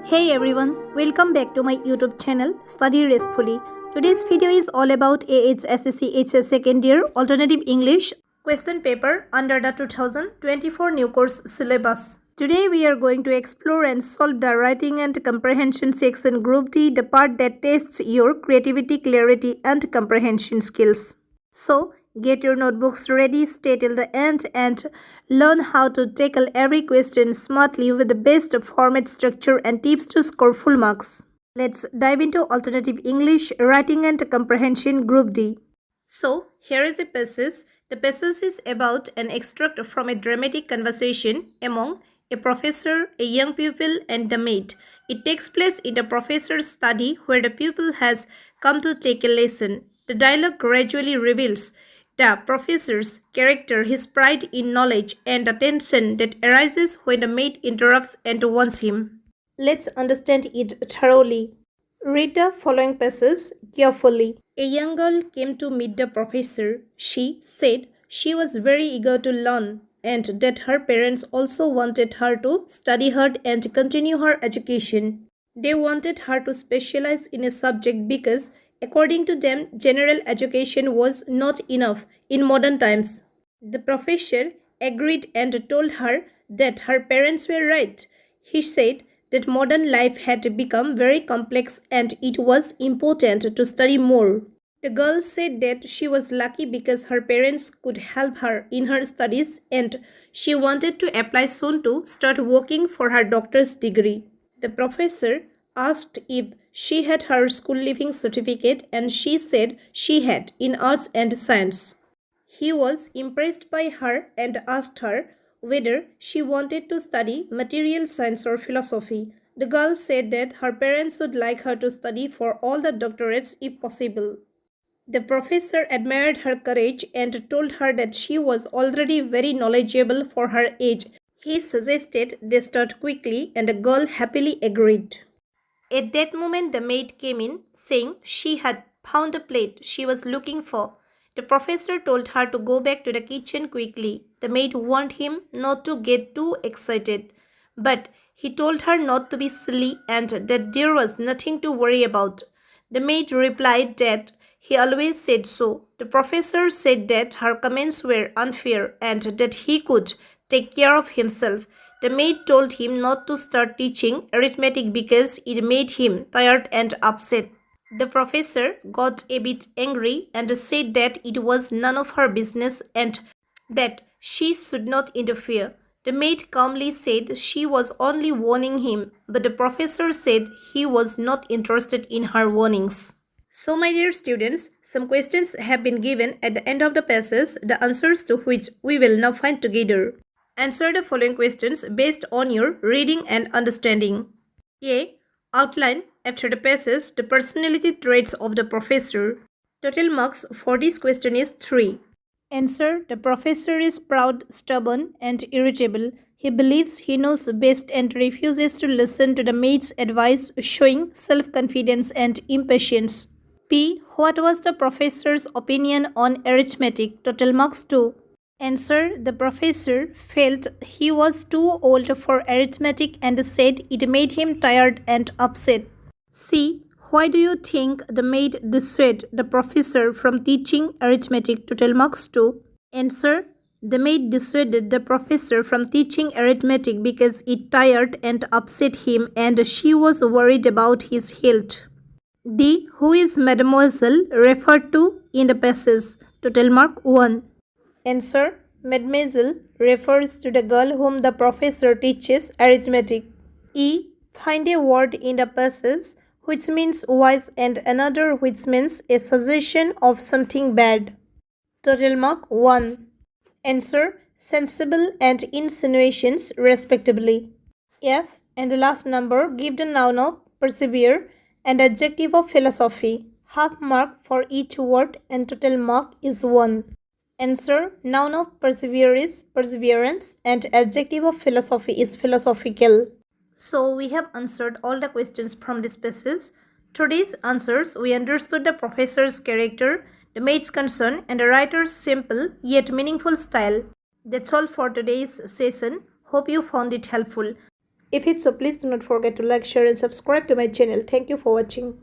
Hey everyone, welcome back to my YouTube channel Study Restfully. Today's video is all about AHSEC second year alternative English question paper under the 2024 new course syllabus. Today we are going to explore and solve the writing and comprehension section group D, the part that tests your creativity, clarity and comprehension skills. So, get your notebooks ready, stay till the end and learn how to tackle every question smartly with the best format, structure and tips to score full marks. Let's dive into alternative English, writing and comprehension group D. So, here is a passage. The passage is about an extract from a dramatic conversation among a professor, a young pupil and the maid. It takes place in the professor's study where the pupil has come to take a lesson. The dialogue gradually reveals the professor's character, his pride in knowledge, and the tension that arises when the maid interrupts and warns him. Let's understand it thoroughly. Read the following passage carefully. A young girl came to meet the professor. She said she was very eager to learn and that her parents also wanted her to study hard and continue her education. They wanted her to specialize in a subject because according to them, general education was not enough in modern times. The professor agreed and told her that her parents were right. He said that modern life had become very complex and it was important to study more. The girl said that she was lucky because her parents could help her in her studies and she wanted to apply soon to start working for her doctor's degree. The professor asked if she had her school leaving certificate and she said she had in arts and science. He was impressed by her and asked her whether she wanted to study material science or philosophy. The girl said that her parents would like her to study for all the doctorates if possible. The professor admired her courage and told her that she was already very knowledgeable for her age. He suggested they start quickly and the girl happily agreed. At that moment, the maid came in, saying she had found a plate she was looking for. The professor told her to go back to the kitchen quickly. The maid warned him not to get too excited, but he told her not to be silly and that there was nothing to worry about. The maid replied that he always said so. The professor said that her comments were unfair and that he could take care of himself. The maid told him not to start teaching arithmetic because it made him tired and upset. The professor got a bit angry and said that it was none of her business and that she should not interfere. The maid calmly said she was only warning him, but the professor said he was not interested in her warnings. So my dear students, some questions have been given at the end of the passage, the answers to which we will now find together. Answer the following questions based on your reading and understanding. A. Outline after the passage the personality traits of the professor. Total marks for this question is 3. Answer. The professor is proud, stubborn and irritable. He believes he knows best and refuses to listen to the maid's advice, showing self-confidence and impatience. P. What was the professor's opinion on arithmetic? Total marks 2. Answer. The professor felt he was too old for arithmetic and said it made him tired and upset. C. Why do you think the maid dissuaded the professor from teaching arithmetic? Total marks 2. Answer. The maid dissuaded the professor from teaching arithmetic because it tired and upset him and she was worried about his health. D. Who is Mademoiselle referred to in the passage? Total mark 1. Answer. Mademoiselle refers to the girl whom the professor teaches arithmetic. E. Find a word in the passage which means wise and another which means a suggestion of something bad. Total mark 1. Answer. Sensible and insinuations respectively. F. And the last number, give the noun of persevere and adjective of philosophy. Half mark for each word and total mark is 1. Answer. Noun of persevere is perseverance and adjective of philosophy is philosophical. So we have answered all the questions from this passage. Through these answers, we understood the professor's character, the maid's concern and the writer's simple yet meaningful style. That's all for today's session. Hope you found it helpful. If it's so, please do not forget to like, share and subscribe to my channel. Thank you for watching.